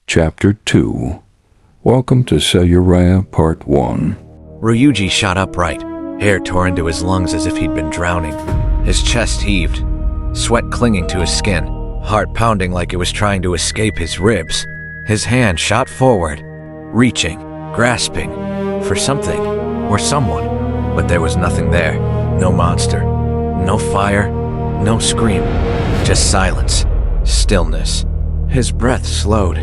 Chapter 2. Welcome to Seluriah Part 1. Ryuji shot upright. Air tore into his lungs as if he'd been drowning. His chest heaved, sweat clinging to his skin, heart pounding like it was trying to escape his ribs. His hand shot forward, reaching, grasping, for something or someone, but there was nothing there. No monster, no fire, no scream, just silence, stillness. His breath slowed,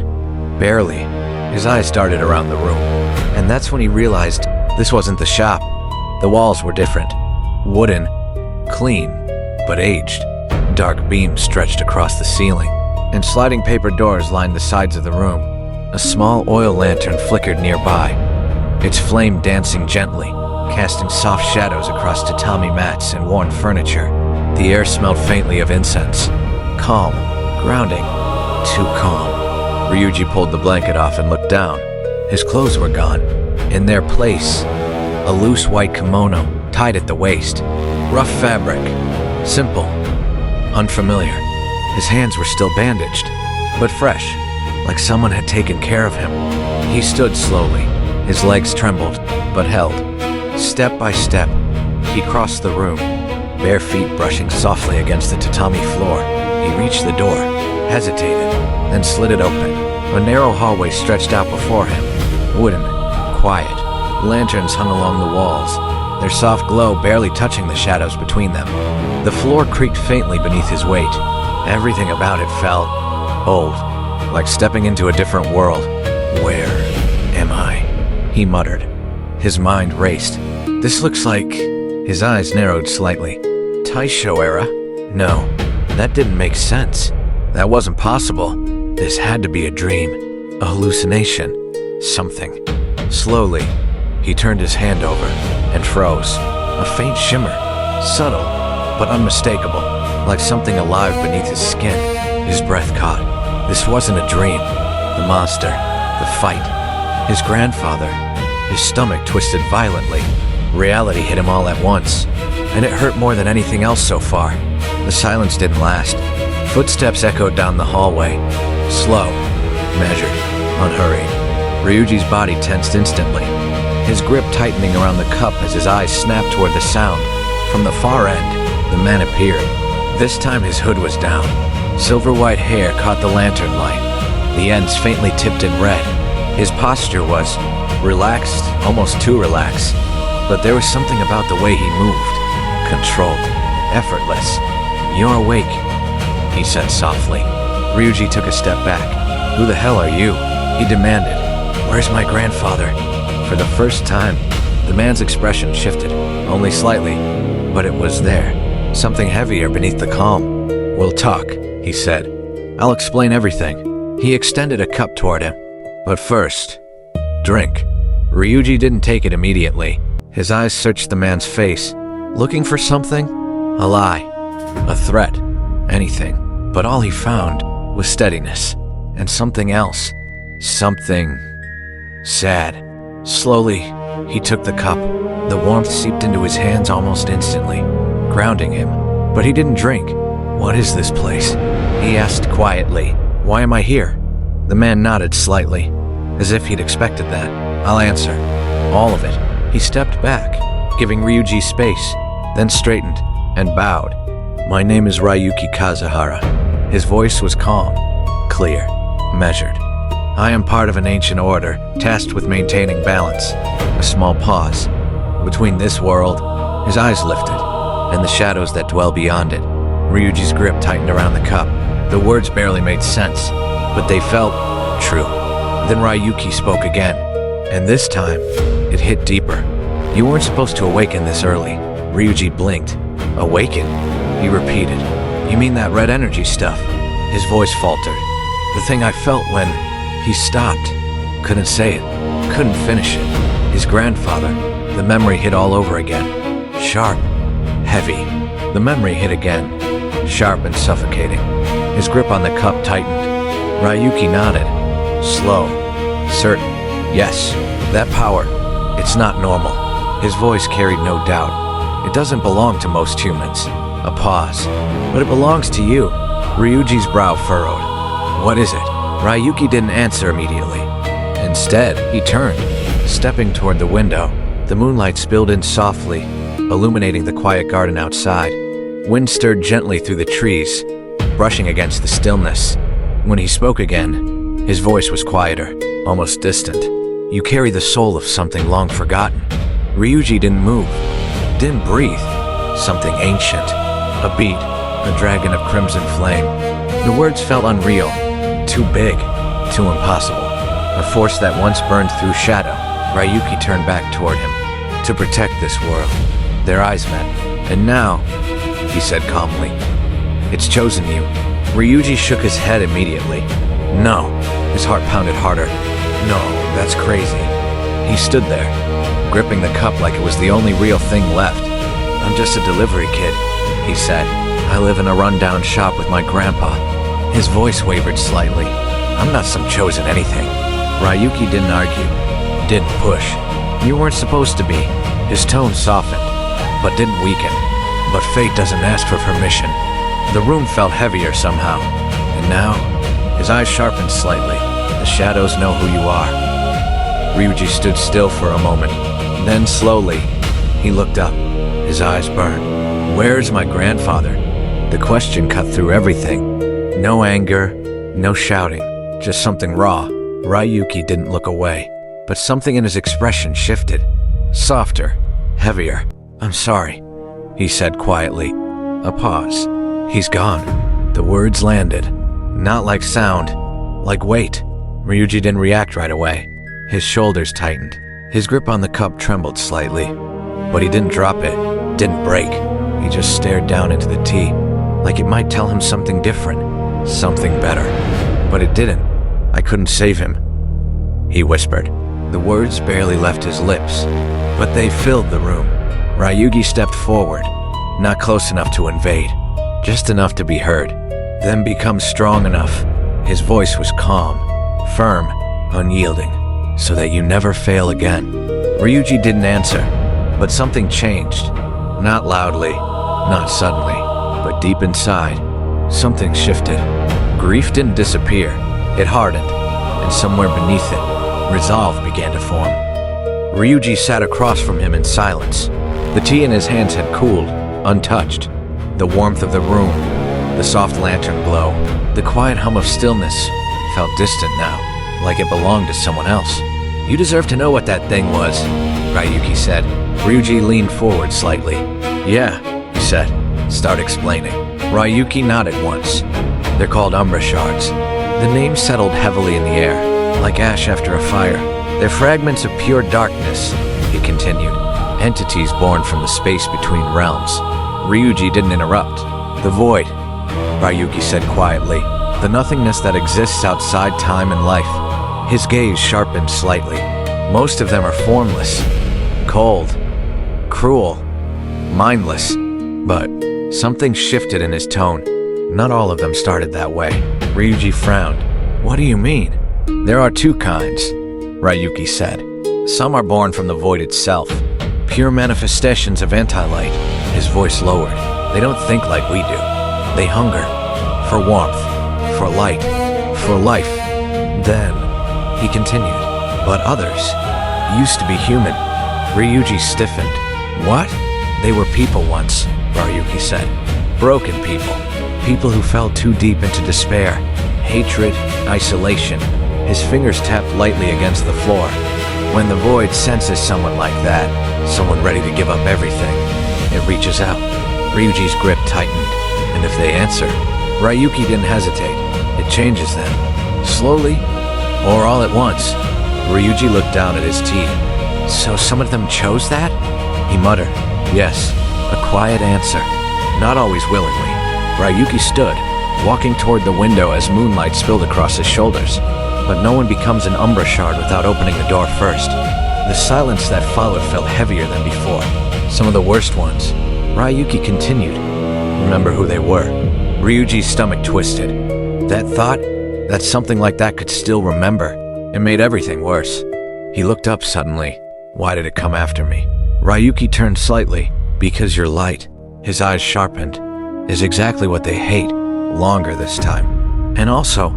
barely. His eyes darted around the room, and that's when he realized this wasn't the shop. The walls were different, wooden, clean, but aged. Dark beams stretched across the ceiling, and sliding paper doors lined the sides of the room. A small oil lantern flickered nearby, its flame dancing gently, casting soft shadows across tatami mats and worn furniture. The air smelled faintly of incense. Calm, grounding, too calm. Ryuji pulled the blanket off and looked down. His clothes were gone. In their place, a loose white kimono tied at the waist. Rough fabric, simple, unfamiliar. His hands were still bandaged, but fresh, like someone had taken care of him. He stood slowly. His legs trembled, but held. Step by step, he crossed the room, bare feet brushing softly against the tatami floor. He reached the door, hesitated, then slid it open. A narrow hallway stretched out before him, wooden, quiet. Lanterns hung along the walls, their soft glow barely touching the shadows between them. The floor creaked faintly beneath his weight. Everything about it felt old, like stepping into a different world. Where am I? He muttered. His mind raced. This looks like... His eyes narrowed slightly. Taisho era? No, that didn't make sense. That wasn't possible. This had to be a dream, a hallucination, something. Slowly, he turned his hand over and froze. A faint shimmer, subtle but unmistakable, like something alive beneath his skin. His breath caught. This wasn't a dream. The monster, the fight, his grandfather. His stomach twisted violently. Reality hit him all at once, and it hurt more than anything else so far. The silence didn't last. Footsteps echoed down the hallway. Slow, measured, unhurried. Ryuji's body tensed instantly, his grip tightening around the cup as his eyes snapped toward the sound. From the far end, the man appeared. This time his hood was down. Silver-white hair caught the lantern light, the ends faintly tipped in red. His posture was relaxed, almost too relaxed, but there was something about the way he moved. Controlled, effortless. "You're awake," he said softly. Ryuji took a step back. "Who the hell are you?" he demanded. "Where's my grandfather?" For the first time, the man's expression shifted, only slightly, but it was there, something heavier beneath the calm. "We'll talk," he said. "I'll explain everything." He extended a cup toward him. "But first, drink." Ryuji didn't take it immediately. His eyes searched the man's face, looking for something. A lie, a threat, anything. But all he found was steadiness, and something else. Something sad. Slowly, he took the cup. The warmth seeped into his hands almost instantly, grounding him. But he didn't drink. "What is this place?" he asked quietly. "Why am I here?" The man nodded slightly, as if he'd expected that. "I'll answer. All of it." He stepped back, giving Ryuji space, then straightened and bowed. "My name is Ryuki Kazuhara." His voice was calm, clear, measured. "I am part of an ancient order, tasked with maintaining balance." A small pause. Between this world, his eyes lifted, and the shadows that dwell beyond it. Ryuji's grip tightened around the cup. The words barely made sense, but they felt true. Then Ryuki spoke again, and this time, it hit deeper. "You weren't supposed to awaken this early." Ryuji blinked. "Awaken?" he repeated. "You mean that red energy stuff?" His voice faltered. "The thing I felt when..." He stopped. Couldn't say it. Couldn't finish it. His grandfather. The memory hit all over again. Sharp. Heavy. The memory hit again. Sharp and suffocating. His grip on the cup tightened. Ryuki nodded. Slow. Certain. "Yes. That power. It's not normal." His voice carried no doubt. "It doesn't belong to most humans." A pause. "But it belongs to you." Ryuji's brow furrowed. "What is it?" Ryuki didn't answer immediately. Instead, he turned, stepping toward the window. The moonlight spilled in softly, illuminating the quiet garden outside. Wind stirred gently through the trees, brushing against the stillness. When he spoke again, his voice was quieter, almost distant. "You carry the soul of something long forgotten." Ryuji didn't move, didn't breathe. Something ancient. A beat, a dragon of crimson flame. The words felt unreal, too big, too impossible. A force that once burned through shadow. Ryuki turned back toward him. "To protect this world." Their eyes met. "And now," he said calmly, "it's chosen you." Ryuji shook his head immediately. "No." His heart pounded harder. "No, that's crazy." He stood there, gripping the cup like it was the only real thing left. "I'm just a delivery kid," he said. "I live in a rundown shop with my grandpa." His voice wavered slightly. "I'm not some chosen anything." Ryuki didn't argue, didn't push. "You weren't supposed to be." His tone softened, but didn't weaken. "But fate doesn't ask for permission." The room felt heavier somehow. And now, his eyes sharpened slightly. "The shadows know who you are." Ryuji stood still for a moment. Then slowly, he looked up. His eyes burned. "Where's my grandfather?" The question cut through everything. No anger, no shouting, just something raw. Ryuki didn't look away, but something in his expression shifted. Softer, heavier. "I'm sorry," he said quietly. A pause. "He's gone." The words landed. Not like sound, like weight. Ryuji didn't react right away. His shoulders tightened. His grip on the cup trembled slightly. But he didn't drop it, didn't break. He just stared down into the tea, like it might tell him something different, something better. But it didn't. "I couldn't save him," he whispered. The words barely left his lips, but they filled the room. Ryugi stepped forward, not close enough to invade, just enough to be heard, then become strong enough. His voice was calm, firm, unyielding, "So that you never fail again." Ryuji didn't answer, but something changed. Not loudly, not suddenly, but deep inside, something shifted. Grief didn't disappear, it hardened, and somewhere beneath it, resolve began to form. Ryuji sat across from him in silence. The tea in his hands had cooled, untouched. The warmth of the room, the soft lantern glow, the quiet hum of stillness felt distant now, like it belonged to someone else. "You deserve to know what that thing was," Ryuki said. Ryuji leaned forward slightly. "Yeah," he said. "Start explaining." Ryuki nodded once. "They're called Umbra Shards." The name settled heavily in the air, like ash after a fire. "They're fragments of pure darkness," he continued. "Entities born from the space between realms." Ryuji didn't interrupt. "The void," Ryuki said quietly. "The nothingness that exists outside time and life." His gaze sharpened slightly. "Most of them are formless, cold, cruel, mindless." But something shifted in his tone. Not all of them started that way. Ryuji frowned. "What do you mean?" "There are two kinds," Ryuki said. "Some are born from the void itself, pure manifestations of anti-light." His voice lowered. "They don't think like we do. They hunger for warmth, for light, for life." Then, he continued, "But others used to be human." Ryuji stiffened. "What?" "They were people once," Ryuki said. "Broken people. People who fell too deep into despair, hatred, isolation." His fingers tapped lightly against the floor. "When the void senses someone like that, someone ready to give up everything, it reaches out." Ryuji's grip tightened. "And if they answer?" Ryuki didn't hesitate. "It changes them. Slowly, or all at once." Ryuji looked down at his tea. "So some of them chose that?" He muttered. "Yes." A quiet answer. Not always willingly. Ryuki stood, walking toward the window as moonlight spilled across his shoulders. But no one becomes an Umbra Shard without opening the door first. The silence that followed felt heavier than before. Some of the worst ones. Ryuki continued. "Remember who they were." Ryuji's stomach twisted. That thought, that something like that could still remember, it made everything worse. He looked up suddenly. "Why did it come after me?" Ryuki turned slightly. "Because you're light." His eyes sharpened. "Is exactly what they hate. Longer this time." And also,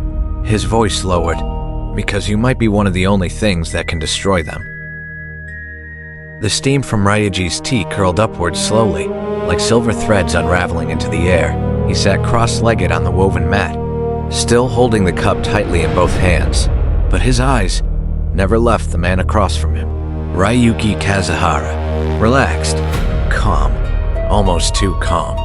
His voice lowered, because you might be one of the only things that can destroy them. The steam from Ryuji's tea curled upward slowly, like silver threads unraveling into the air. He sat cross-legged on the woven mat, still holding the cup tightly in both hands, but his eyes never left the man across from him. Ryuki Kazuhara, relaxed, calm, almost too calm,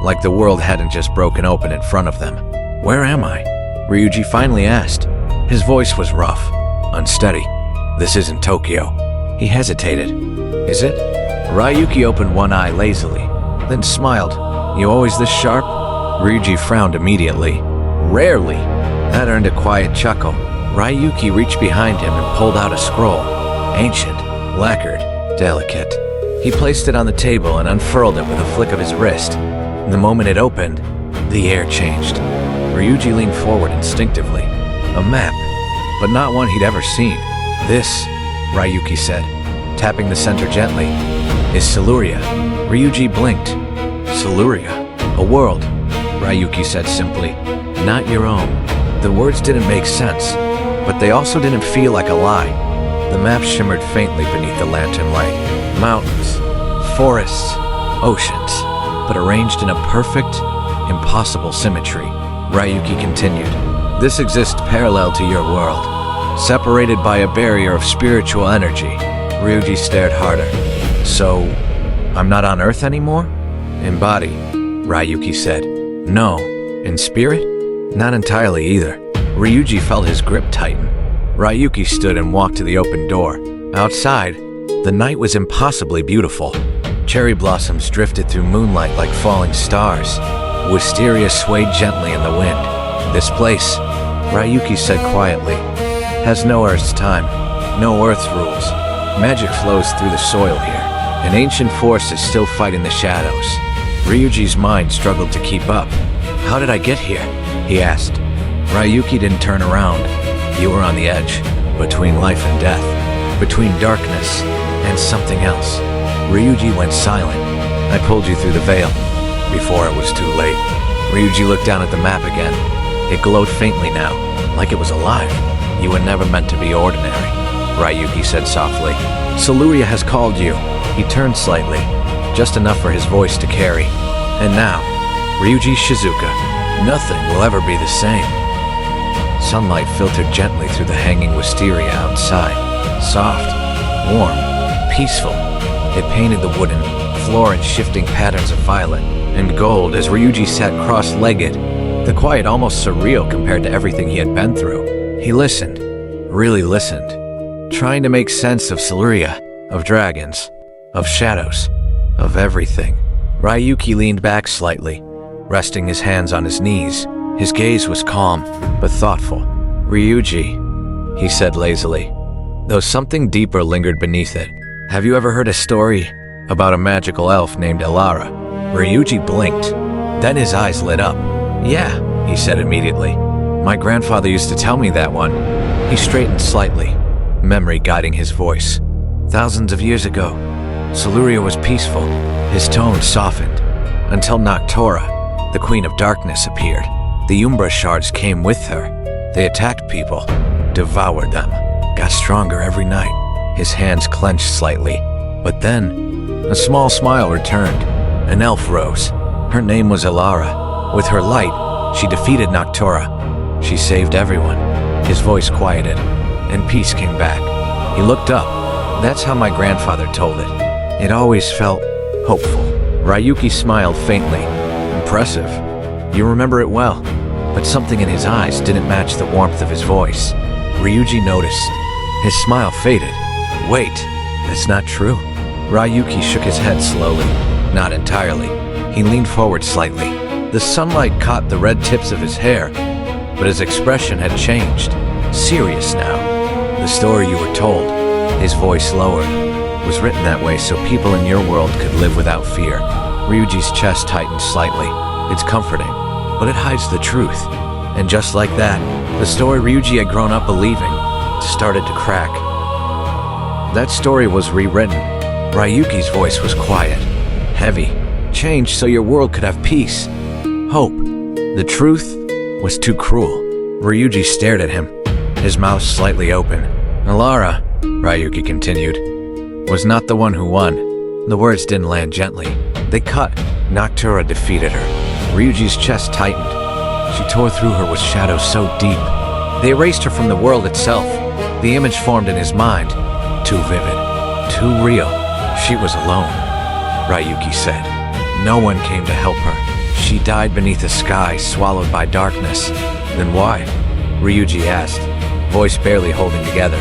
like the world hadn't just broken open in front of them. "Where am I?" Ryuji finally asked. His voice was rough, unsteady. "This isn't Tokyo." He hesitated. "Is it?" Ryuki opened one eye lazily, then smiled. "You always this sharp?" Ryuji frowned immediately. "Rarely." That earned a quiet chuckle. Ryuki reached behind him and pulled out a scroll. Ancient, lacquered, delicate. He placed it on the table and unfurled it with a flick of his wrist. The moment it opened, the air changed. Ryuji leaned forward instinctively. A map, but not one he'd ever seen. "This," Ryuki said, tapping the center gently, "is Seluriah." Ryuji blinked. "Seluriah? A world," Ryuki said simply. "Not your own." The words didn't make sense, but they also didn't feel like a lie. The map shimmered faintly beneath the lantern light. Mountains, forests, oceans, but arranged in a perfect, impossible symmetry. Ryuki continued. "This exists parallel to your world, separated by a barrier of spiritual energy." Ryuji stared harder. "So, I'm not on Earth anymore?" "In body," Ryuki said. "No. In spirit?" "Not entirely either." Ryuji felt his grip tighten. Ryuki stood and walked to the open door. Outside, the night was impossibly beautiful. Cherry blossoms drifted through moonlight like falling stars. Wisteria swayed gently in the wind. "This place," Ryuki said quietly, "has no Earth's time, no Earth's rules. Magic flows through the soil here. An ancient force is still fighting the shadows." Ryuji's mind struggled to keep up. "How did I get here?" he asked. Ryuki didn't turn around. "You were on the edge, between life and death, between darkness and something else." Ryuji went silent. "I pulled you through the veil, before it was too late." Ryuji looked down at the map again. It glowed faintly now, like it was alive. "You were never meant to be ordinary," Ryuki said softly. "Seluriah has called you." He turned slightly, just enough for his voice to carry. "And now, Ryuji Shizuka, nothing will ever be the same." Sunlight filtered gently through the hanging wisteria outside. Soft, warm, peaceful. It painted the wooden floor in shifting patterns of violet and gold as Ryuji sat cross-legged, the quiet almost surreal compared to everything he had been through. He listened, really listened, trying to make sense of Seluriah, of dragons, of shadows, of everything. Ryuki leaned back slightly, resting his hands on his knees. His gaze was calm, but thoughtful. "Ryuji," he said lazily, though something deeper lingered beneath it. "Have you ever heard a story about a magical elf named Elara?" Ryuji blinked. Then his eyes lit up. "Yeah," he said immediately. "My grandfather used to tell me that one." He straightened slightly, memory guiding his voice. "Thousands of years ago, Seluriah was peaceful." His tone softened, until Noctora, the Queen of Darkness, appeared. The Umbra shards came with her. They attacked people, devoured them, got stronger every night. His hands clenched slightly. But then, a small smile returned. An elf rose. Her name was Elara. With her light, she defeated Noctora. She saved everyone. His voice quieted, and peace came back. He looked up. That's how my grandfather told it. It always felt hopeful. Ryuki smiled faintly. "Impressive. You remember it well." But something in his eyes didn't match the warmth of his voice. Ryuji noticed. His smile faded. "Wait, that's not true." Ryuki shook his head slowly. Not entirely. He leaned forward slightly. The sunlight caught the red tips of his hair, but his expression had changed. Serious now. "The story you were told," his voice lowered, "was written that way so people in your world could live without fear." Ryuji's chest tightened slightly. "It's comforting, but it hides the truth." And just like that, the story Ryuji had grown up believing started to crack. That story was rewritten. Ryuki's voice was quiet, heavy, changed so your world could have peace, hope. The truth was too cruel. Ryuji stared at him, his mouth slightly open. Alara, Ryuki continued, was not the one who won. The words didn't land gently. They cut. Noctura defeated her. Ryuji's chest tightened. She tore through her with shadows so deep. They erased her from the world itself. The image formed in his mind. Too vivid. Too real. She was alone, Ryuki said. No one came to help her. She died beneath a sky swallowed by darkness. Then why? Ryuji asked, voice barely holding together.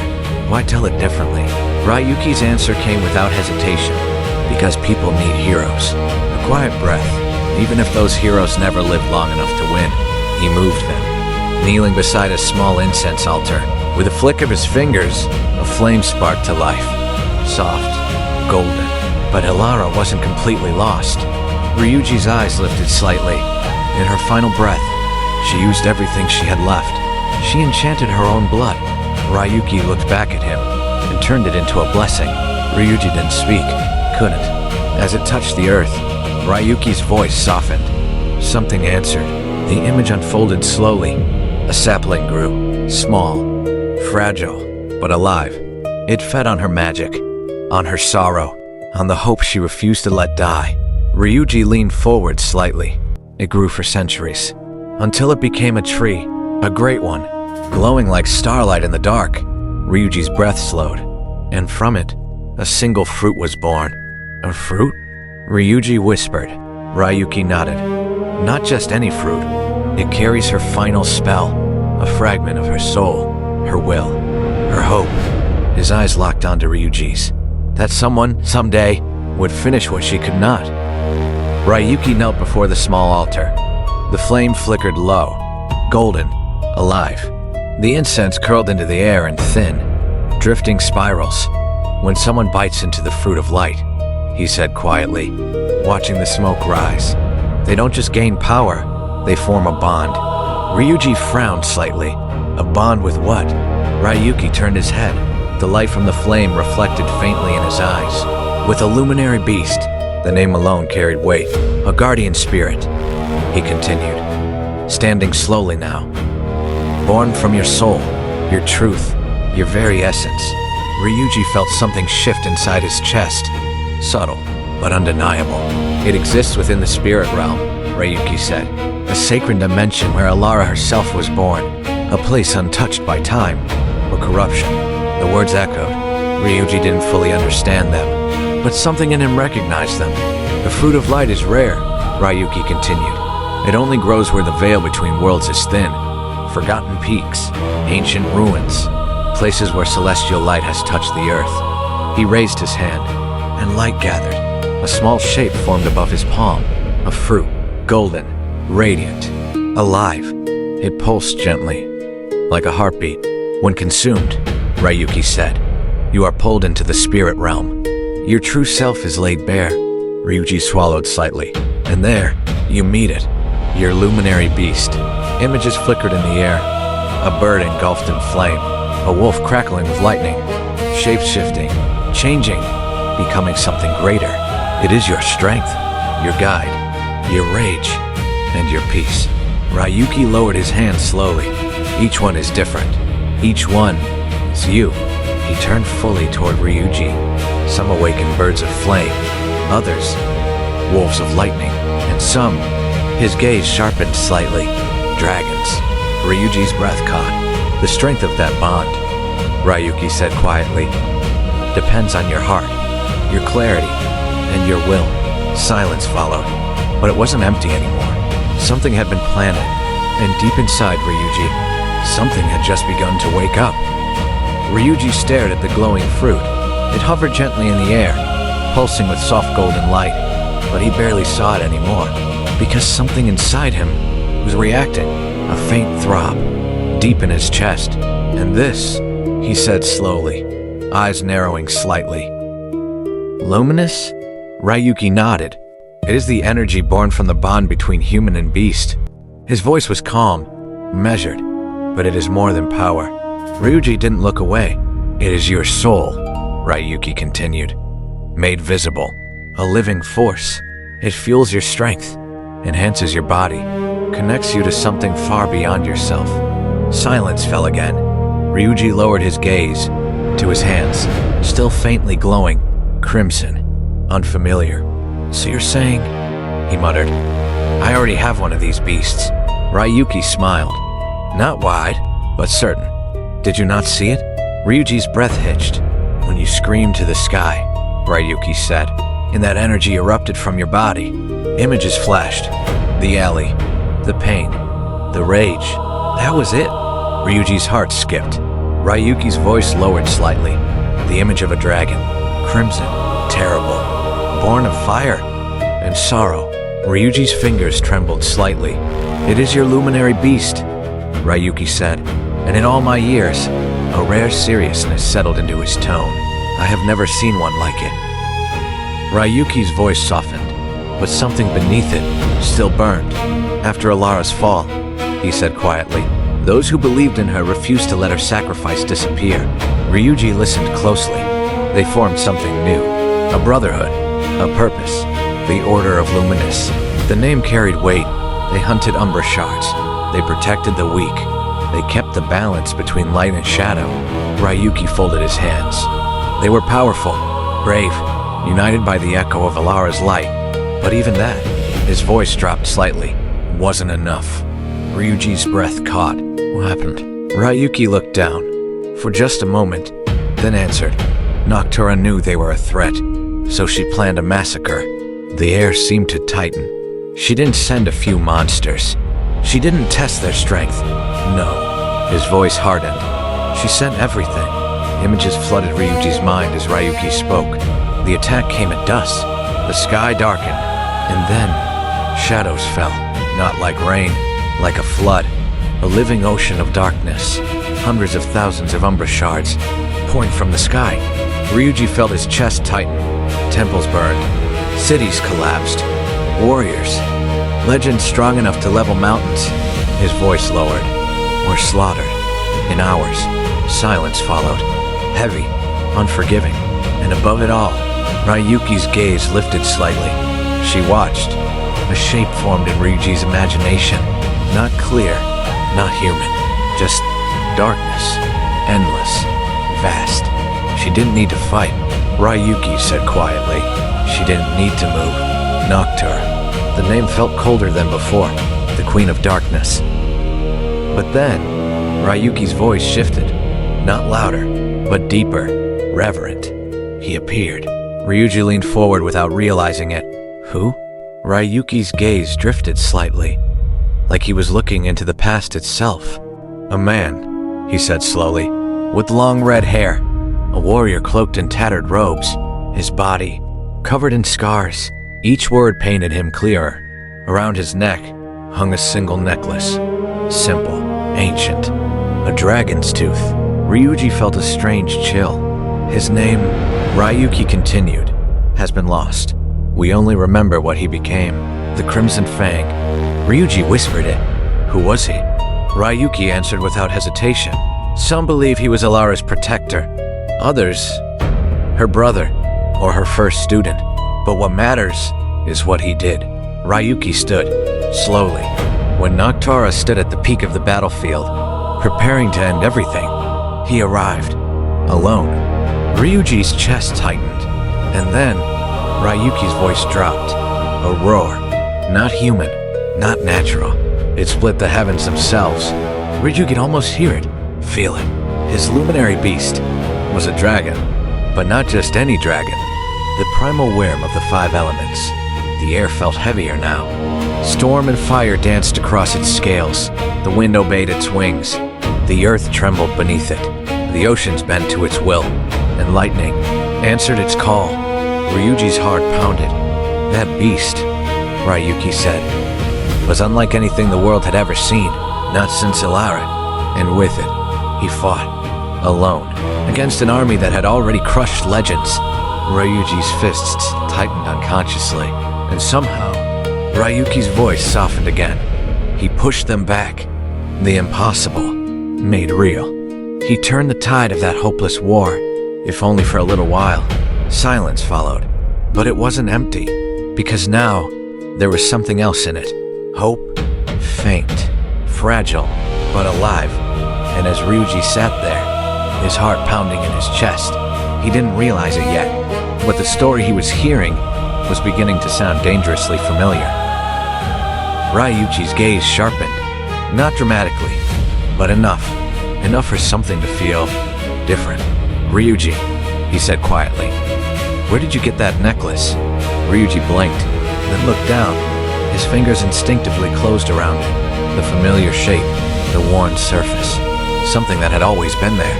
Why tell it differently? Ryuki's answer came without hesitation. Because people need heroes. A quiet breath. Even if those heroes never lived long enough to win, he moved them. Kneeling beside a small incense altar, with a flick of his fingers, a flame sparked to life. Soft, golden. But Alara wasn't completely lost. Ryuji's eyes lifted slightly. In her final breath, she used everything she had left. She enchanted her own blood. Ryuki looked back at him and turned it into a blessing. Ryuji didn't speak, couldn't. As it touched the earth, Ryuki's voice softened. Something answered. The image unfolded slowly. A sapling grew, small, fragile, but alive. It fed on her magic, on her sorrow, on the hope she refused to let die. Ryuji leaned forward slightly. It grew for centuries, until it became a tree, a great one, glowing like starlight in the dark. Ryuji's breath slowed, and from it, a single fruit was born. A fruit? Ryuji whispered. Ryuki nodded. Not just any fruit. It carries her final spell, a fragment of her soul, her will, her hope. His eyes locked onto Ryuji's. That someone, someday, would finish what she could not. Ryuki knelt before the small altar. The flame flickered low, golden, alive. The incense curled into the air in thin, drifting spirals. When someone bites into the fruit of light, he said quietly, watching the smoke rise. They don't just gain power, they form a bond. Ryuji frowned slightly. A bond with what? Ryuki turned his head. The light from the flame reflected faintly in his eyes. With a luminary beast, the name alone carried weight. A guardian spirit, he continued, standing slowly now. Born from your soul, your truth, your very essence. Ryuji felt something shift inside his chest. Subtle, but undeniable. It exists within the spirit realm, Ryuki said. A sacred dimension where Alara herself was born. A place untouched by time or corruption. The words echoed. Ryuji didn't fully understand them, but something in him recognized them. The fruit of light is rare, Ryuki continued. It only grows where the veil between worlds is thin. Forgotten peaks, ancient ruins, places where celestial light has touched the earth. He raised his hand, and light gathered. A small shape formed above his palm. A fruit, golden, radiant, alive. It pulsed gently, like a heartbeat. When consumed, Ryuki said, you are pulled into the spirit realm. Your true self is laid bare. Ryuji swallowed slightly. And there, you meet it. Your luminary beast. Images flickered in the air. A bird engulfed in flame. A wolf crackling with lightning. Shape-shifting, changing, becoming something greater. It is your strength, your guide, your rage, and your peace. Ryuki lowered his hand slowly. Each one is different. Each one is you. He turned fully toward Ryuji. Some awakened birds of flame, others, wolves of lightning, and some, his gaze sharpened slightly, dragons. Ryuji's breath caught. The strength of that bond, Ryuki said quietly, depends on your heart, your clarity, and your will. Silence followed, but it wasn't empty anymore. Something had been planted, and deep inside Ryuji, something had just begun to wake up. Ryuji stared at the glowing fruit. It hovered gently in the air, pulsing with soft golden light, but he barely saw it anymore, because something inside him was reacting, a faint throb, deep in his chest. And this, he said slowly, eyes narrowing slightly. Luminous? Ryuki nodded. It is the energy born from the bond between human and beast. His voice was calm, measured, but it is more than power. Ryuji didn't look away. It is your soul, Ryuki continued, made visible, a living force. It fuels your strength, enhances your body, connects you to something far beyond yourself. Silence fell again. Ryuji lowered his gaze to his hands, still faintly glowing, crimson, unfamiliar. "So you're saying," he muttered, "I already have one of these beasts." Ryuki smiled. "Not wide, but certain. Did you not see it?" Ryuji's breath hitched. "When you screamed to the sky," Ryuki said, "and that energy erupted from your body. Images flashed. The alley, the pain, the rage. That was it." Ryuji's heart skipped. Ryuki's voice lowered slightly. The image of a dragon, crimson, terrible, born of fire and sorrow. Ryuji's fingers trembled slightly. "It is your luminary beast," Ryuki said, and in all my years, a rare seriousness settled into his tone. "I have never seen one like it." Ryuki's voice softened, but something beneath it still burned. "After Alara's fall," he said quietly, "those who believed in her refused to let her sacrifice disappear." Ryuji listened closely. They formed something new, a brotherhood, a purpose, the Order of Luminous. The name carried weight. They hunted Umbra shards. They protected the weak. They kept the balance between light and shadow. Ryuki folded his hands. They were powerful, brave, united by the echo of Alara's light. But even that, his voice dropped slightly, wasn't enough. Ryuji's breath caught. "What happened?" Ryuki looked down, for just a moment, then answered. "Noctura knew they were a threat, so she planned a massacre." The air seemed to tighten. She didn't send a few monsters. She didn't test their strength. No. His voice hardened. She sent everything. Images flooded Ryuji's mind as Ryuki spoke. The attack came at dusk. The sky darkened, and then shadows fell, not like rain, like a flood, a living ocean of darkness. Hundreds of thousands of Umbra shards pouring from the sky. Ryuji felt his chest tighten. Temples burned. Cities collapsed. Warriors. Legends strong enough to level mountains. His voice lowered. Were slaughtered. In hours, silence followed. Heavy, unforgiving, and above it all, Ryuki's gaze lifted slightly. She watched. A shape formed in Ryuji's imagination. Not clear, not human. Just darkness. Endless. Vast. She didn't need to fight. Ryuki said quietly. She didn't need to move. Noctura. The name felt colder than before. The Queen of Darkness. But then, Ryuki's voice shifted. Not louder, but deeper. Reverent. He appeared. Ryuji leaned forward without realizing it. Who? Ryuki's gaze drifted slightly, like he was looking into the past itself. A man, he said slowly, with long red hair, a warrior cloaked in tattered robes, his body covered in scars. Each word painted him clearer. Around his neck hung a single necklace, simple, ancient, a dragon's tooth. Ryuji felt a strange chill. His name, Ryuki continued, has been lost. We only remember what he became, the Crimson Fang. Ryuji whispered it. Who was he? Ryuki answered without hesitation. Some believe he was Alara's protector. Others, her brother, or her first student. But what matters is what he did. Ryuki stood, slowly. When Noctura stood at the peak of the battlefield, preparing to end everything, he arrived, alone. Ryuji's chest tightened, and then Ryuki's voice dropped. A roar. Not human, not natural. It split the heavens themselves. Ryuji could almost hear it, feel it. His luminary beast was a dragon, but not just any dragon. The primal worm of the 5 elements. The air felt heavier now. Storm and fire danced across its scales. The wind obeyed its wings. The earth trembled beneath it. The oceans bent to its will, and lightning answered its call. Ryuji's heart pounded. That beast, Ryuki said, was unlike anything the world had ever seen, not since Alara. And with it, he fought, alone, against an army that had already crushed legends. Ryuji's fists tightened unconsciously, and somehow, Ryuki's voice softened again. He pushed them back. The impossible, made real. He turned the tide of that hopeless war, if only for a little while. Silence followed, but it wasn't empty, because now there was something else in it. Hope, faint, fragile, but alive. And as Ryuji sat there, his heart pounding in his chest, he didn't realize it yet, but the story he was hearing was beginning to sound dangerously familiar. Ryuki's gaze sharpened, not dramatically, but enough for something to feel different. "Ryuji," he said quietly, "where did you get that necklace?" Ryuji blinked, then looked down. His fingers instinctively closed around it, the familiar shape, the worn surface, something that had always been there.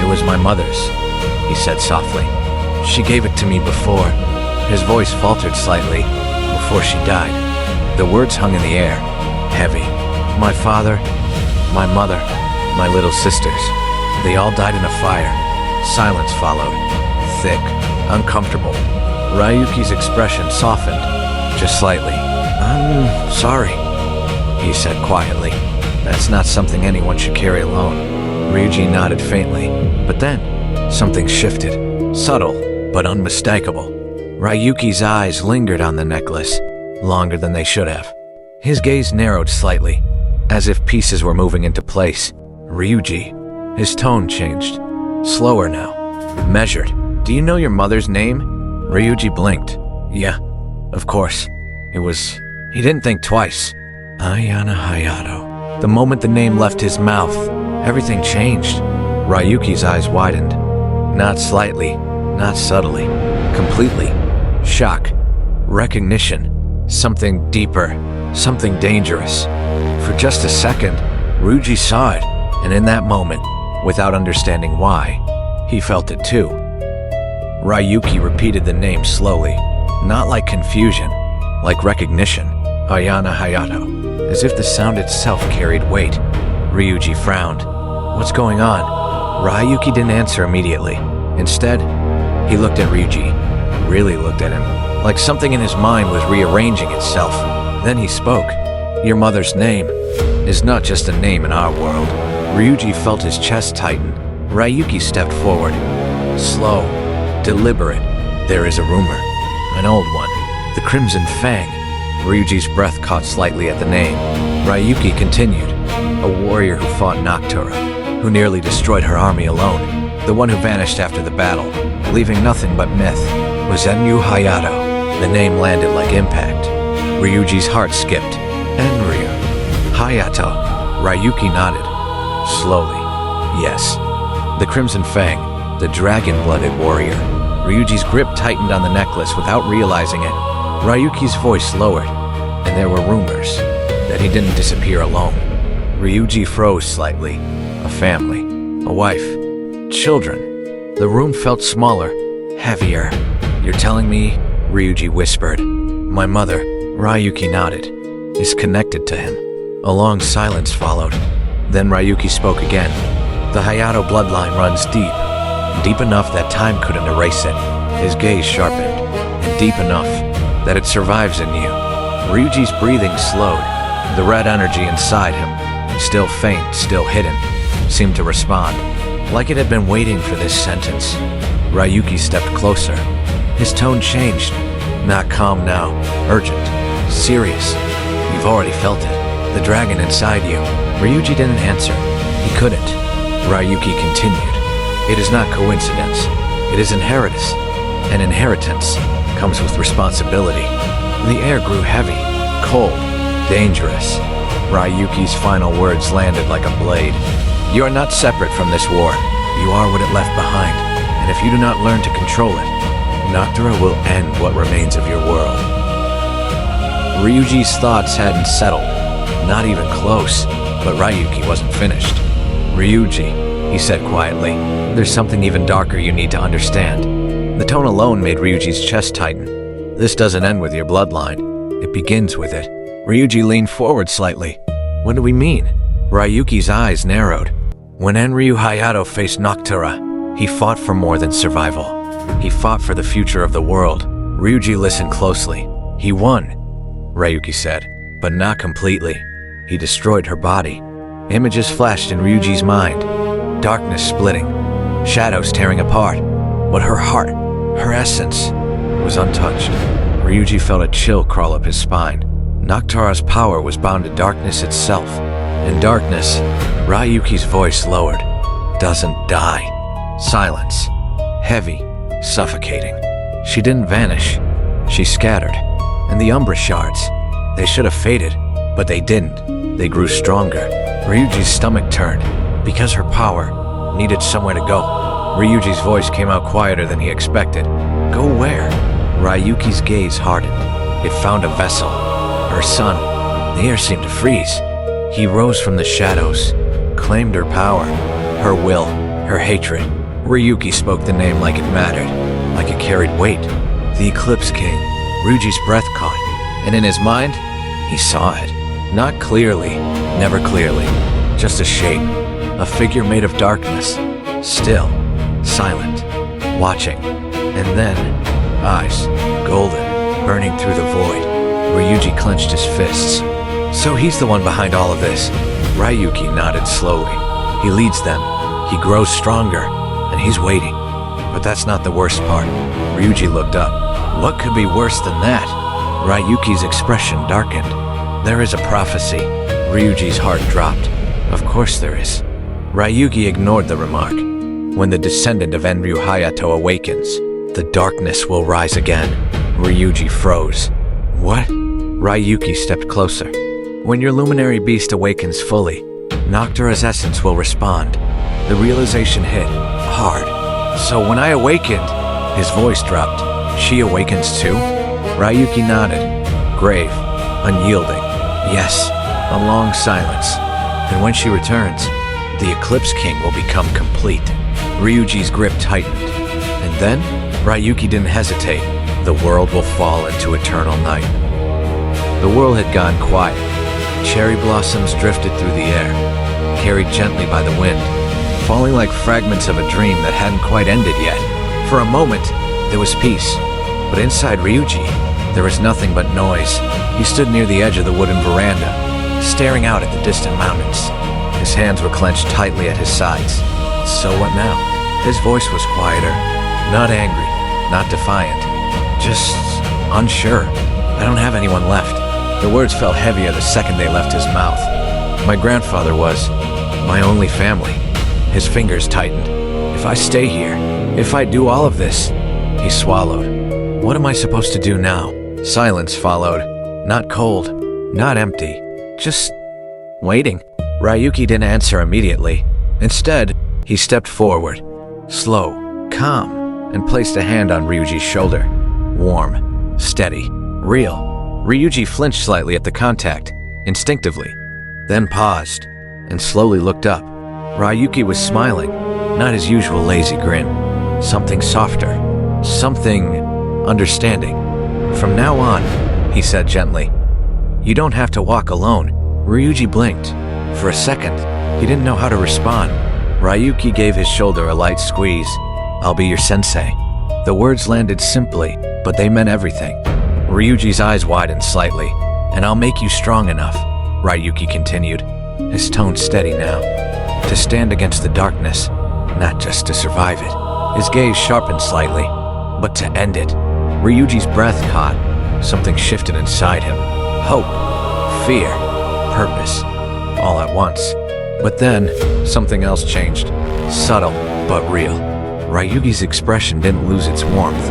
"It was my mother's," he said softly. "She gave it to me before." His voice faltered slightly. "Before she died." The words hung in the air, heavy. "My father, my mother, my little sisters. They all died in a fire." Silence followed, thick, uncomfortable. Ryuki's expression softened, just slightly. "I'm sorry," he said quietly. "That's not something anyone should carry alone." Ryuji nodded faintly, but then something shifted, subtle but unmistakable. Ryuki's eyes lingered on the necklace, longer than they should have. His gaze narrowed slightly, as if pieces were moving into place. "Ryuji." His tone changed, slower now, measured. "Do you know your mother's name?" Ryuji blinked. "Yeah, of course." He didn't think twice. Ayana Hayato. The moment the name left his mouth, everything changed. Ryuki's eyes widened. Not slightly, not subtly, completely. Shock, recognition, something deeper, something dangerous. For just a second, Ryuji saw it, and in that moment, without understanding why, he felt it too. Ryuki repeated the name slowly, not like confusion, like recognition. Ayana Hayato, as if the sound itself carried weight. Ryuji frowned. "What's going on?" Ryuki didn't answer immediately. Instead, he looked at Ryuji, really looked at him, like something in his mind was rearranging itself. Then he spoke. "Your mother's name is not just a name in our world." Ryuji felt his chest tighten. Ryuki stepped forward. Slow, deliberate. "There is a rumor, an old one. The Crimson Fang." Ryuji's breath caught slightly at the name. Ryuki continued. "A warrior who fought Noctura, who nearly destroyed her army alone. The one who vanished after the battle, leaving nothing but myth, was Enryu Hayato." The name landed like impact. Ryuji's heart skipped. "Enryu Hayato." Ryuki nodded. Slowly. "Yes. The Crimson Fang, the dragon-blooded warrior." Ryuji's grip tightened on the necklace without realizing it. Ryuki's voice lowered, and there were rumors that he didn't disappear alone. Ryuji froze slightly. A family, a wife, children. The room felt smaller, heavier. "You're telling me," Ryuji whispered, "my mother," Ryuki nodded, "is connected to him." A long silence followed. Then Ryuki spoke again. "The Hayato bloodline runs deep, deep enough that time couldn't erase it." His gaze sharpened, and deep enough that it survives in you. Ryuji's breathing slowed. The red energy inside him, still faint, still hidden, seemed to respond, like it had been waiting for this sentence. Ryuki stepped closer. His tone changed. Not calm now, urgent, serious. "You've already felt it. The dragon inside you." Ryuji didn't answer. He couldn't. Ryuki continued. "It is not coincidence. It is inheritance. And inheritance comes with responsibility." The air grew heavy, cold, dangerous. Ryuki's final words landed like a blade. "You are not separate from this war. You are what it left behind. And if you do not learn to control it, Noctura will end what remains of your world." Ryuji's thoughts hadn't settled. Not even close. But Ryuki wasn't finished. "Ryuji," he said quietly, "there's something even darker you need to understand." The tone alone made Ryuji's chest tighten. "This doesn't end with your bloodline. It begins with it." Ryuji leaned forward slightly. "What do we mean?" Ryuki's eyes narrowed. "When Enryu Hayato faced Noctura, he fought for more than survival. He fought for the future of the world." Ryuji listened closely. "He won," Ryuki said, "but not completely. He destroyed her body." Images flashed in Ryuji's mind. Darkness splitting, shadows tearing apart. But her heart, her essence, was untouched. Ryuji felt a chill crawl up his spine. Noctura's power was bound to darkness itself. In darkness, Ryuki's voice lowered. Doesn't die. Silence. Heavy. Suffocating. She didn't vanish. She scattered. And the Umbra shards, they should have faded, but they didn't. They grew stronger. Ryuji's stomach turned, because her power needed somewhere to go. Ryuji's voice came out quieter than he expected. Go where? Ryuki's gaze hardened. It found a vessel. Her son. The air seemed to freeze. He rose from the shadows, claimed her power, her will, her hatred. Ryuki spoke the name like it mattered, like it carried weight. The Eclipse King. Ryuji's breath caught, and in his mind, he saw it. Not clearly, never clearly, just a shape, a figure made of darkness, still, silent, watching, and then, eyes, golden, burning through the void. Ryuji clenched his fists. So he's the one behind all of this. Ryuki nodded slowly. He leads them, he grows stronger, and he's waiting. But that's not the worst part. Ryuji looked up. What could be worse than that? Ryuki's expression darkened. There is a prophecy. Ryuji's heart dropped. Of course there is. Ryuki ignored the remark. When the descendant of Enryu Hayato awakens, the darkness will rise again. Ryuji froze. What? Ryuki stepped closer. When your luminary beast awakens fully, Noctura's essence will respond. The realization hit hard. So when I awakened, his voice dropped. She awakens too? Ryuki nodded, grave, unyielding. Yes, a long silence. And when she returns, the Eclipse King will become complete. Ryuji's grip tightened. And then, Ryuki didn't hesitate. The world will fall into eternal night. The world had gone quiet. Cherry blossoms drifted through the air, carried gently by the wind, falling like fragments of a dream that hadn't quite ended yet. For a moment, there was peace. But inside Ryuji, there was nothing but noise. He stood near the edge of the wooden veranda, staring out at the distant mountains. His hands were clenched tightly at his sides. So what now? His voice was quieter, not angry, not defiant, just unsure. I don't have anyone left. The words felt heavier the second they left his mouth. My grandfather was my only family. His fingers tightened. If I stay here, if I do all of this, he swallowed. What am I supposed to do now? Silence followed. Not cold, not empty, just waiting. Ryuki didn't answer immediately. Instead, he stepped forward, slow, calm, and placed a hand on Ryuji's shoulder. Warm, steady, real. Ryuji flinched slightly at the contact, instinctively, then paused, and slowly looked up. Ryuki was smiling, not his usual lazy grin. Something softer, something understanding. From now on, he said gently, you don't have to walk alone. Ryuji blinked. For a second, he didn't know how to respond. Ryuki gave his shoulder a light squeeze. I'll be your sensei. The words landed simply, but they meant everything. Ryuji's eyes widened slightly. And I'll make you strong enough, Ryuki continued, his tone steady now, to stand against the darkness, not just to survive it. His gaze sharpened slightly, but to end it. Ryuji's breath caught. Something shifted inside him. Hope, fear, purpose, all at once. But then, something else changed. Subtle, but real. Ryugi's expression didn't lose its warmth,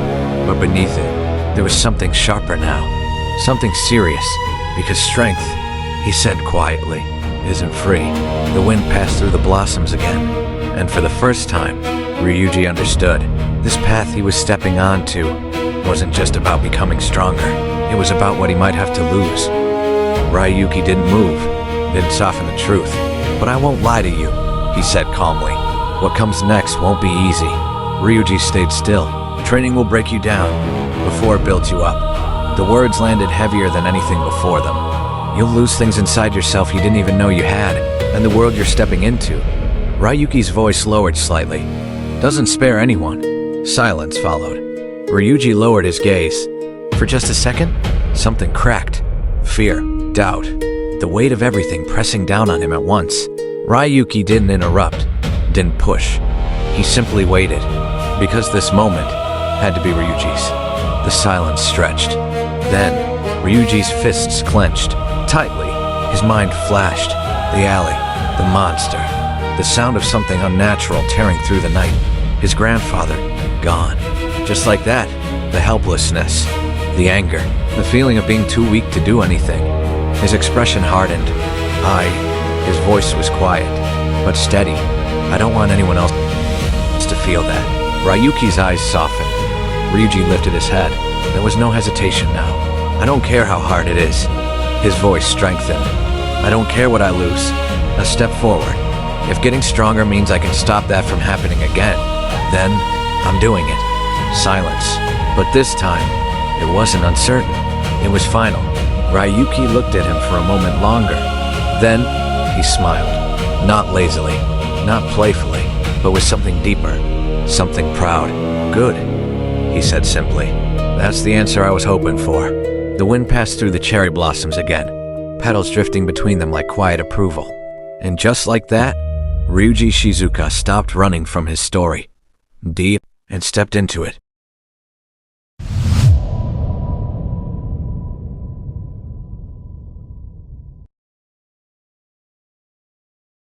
but beneath it, there was something sharper now. Something serious, because strength, he said quietly, isn't free. The wind passed through the blossoms again, and for the first time, Ryuji understood. This path he was stepping onto wasn't just about becoming stronger. It was about what he might have to lose. Ryuki didn't move, didn't soften the truth. But I won't lie to you, he said calmly. What comes next won't be easy. Ryuji stayed still. Training will break you down before it builds you up. The words landed heavier than anything before them. You'll lose things inside yourself you didn't even know you had, and the world you're stepping into. Ryuki's voice lowered slightly. Doesn't spare anyone. Silence followed. Ryuji lowered his gaze. For just a second, something cracked. Fear, doubt, the weight of everything pressing down on him at once. Ryuki didn't interrupt, didn't push. He simply waited, because this moment had to be Ryuji's. The silence stretched. Then, Ryuji's fists clenched, tightly. His mind flashed. The alley, the monster, the sound of something unnatural tearing through the night. His grandfather, gone. Just like that, the helplessness, the anger, the feeling of being too weak to do anything. His expression hardened. His voice was quiet, but steady. I don't want anyone else to feel that. Ryuki's eyes softened. Ryuji lifted his head. There was no hesitation now. I don't care how hard it is. His voice strengthened. I don't care what I lose. A step forward. If getting stronger means I can stop that from happening again, then I'm doing it. Silence. But this time, it wasn't uncertain. It was final. Ryuki looked at him for a moment longer. Then, he smiled. Not lazily, not playfully, but with something deeper. Something proud. Good, he said simply. That's the answer I was hoping for. The wind passed through the cherry blossoms again, petals drifting between them like quiet approval. And just like that, Ryuji Shizuka stopped running from his story, deep, and stepped into it.